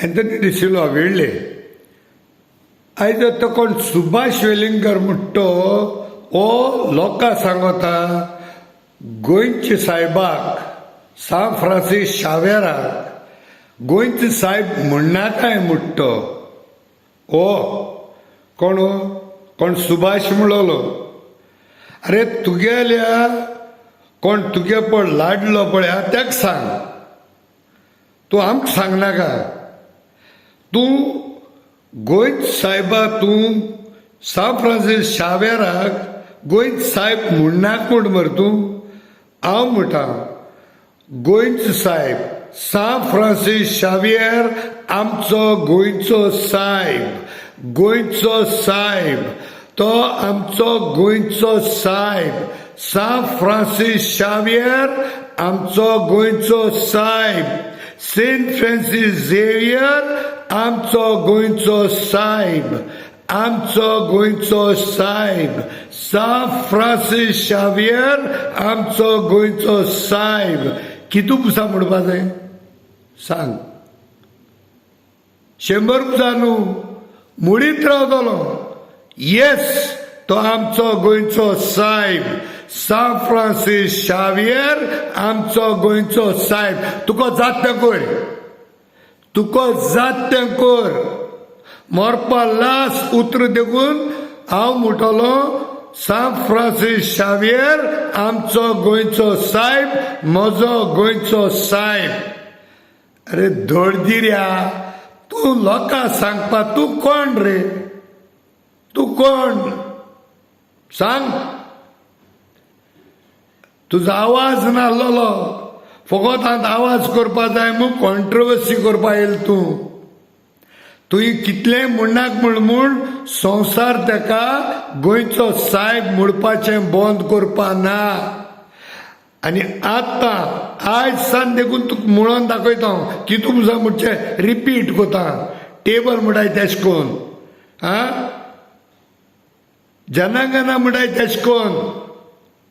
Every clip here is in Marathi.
एंथनी डिसिल्वा वेळ्ळे आयज तो कोण सुभाष वेलिंगकर म्हणटो ओ लोकां सांगता गोंयचे सायबाक सान फ्रांसीस शावेराक गोंयचे सायब म्हणनाकाय म्हणटो ओ कोण सुभाष म्हणलो अरे तुगेल्या कोण तुगे पळ लाडलो पळय ताका सांग तूं आमकां सांगनाका तूं गोंयच सायबा तूं सान फ्रांसीस शावेराक गोंयच सायब म्हणनाक म्हूण मरे तूं हांव म्हणटा गोंयचो सायब सान फ्रांसीस शावेर आमचो गोंयचो सायब गोंयचो सायब तो आमचो गोंयचो सायब सान फ्रांसीस शावेर आमचो गोंयचो सायब सेंट फ्रांसीस झेवियर आमचो गोंयचो सायब आमचो गोंयचो सायब सान फ्रांसीस शावेर आमचो गोंयचो सायब कितू पुसा म्हणपा जाय सांग 100 पुसा न्हू मुडीत रावतलो येस तो आमचो गोंयचो सायब सान फ्रांसीस शावेर आमचो गोंयचो सायब तुका जात तें कर तुका जात तें कर मरपा लास उतर देखून हांव म्हणटलो सान फ्रांसीस शावेर आमचो गोंयचो सायब म्हजो गोंयचो सायब अरे धडदिऱ्या तूं लोकांक सांगपा तूं कोण रे तूं कोण सांग तुजो आवाज नासलोलो फकत हांव आवाज करपा जाय म्हूण कॉन्ट्रोवर्सी करपा येयला तुवें कितलें म्हणनाक म्हूण संवसार ताका गोंयचो सायब म्हणपाचें बंद करपा ना आनी आतां आयज सान देखून तुका म्हणून दाखयता कितू पुजा म्हणचें रिपीट कोता टेबल म्हणटाय तेश कोन जनगणना म्हणटाय तेश कोन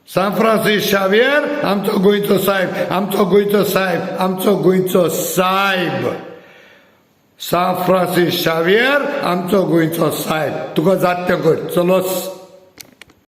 सान फ्रांसीस शावेर आमचो गोंयचो सायब आमचो गोंयचो सायब आमचो गोंयचो सायब सान फ्रांसीस शावेर आमचो गोंयचो सायब तुका जात तें कर चलोस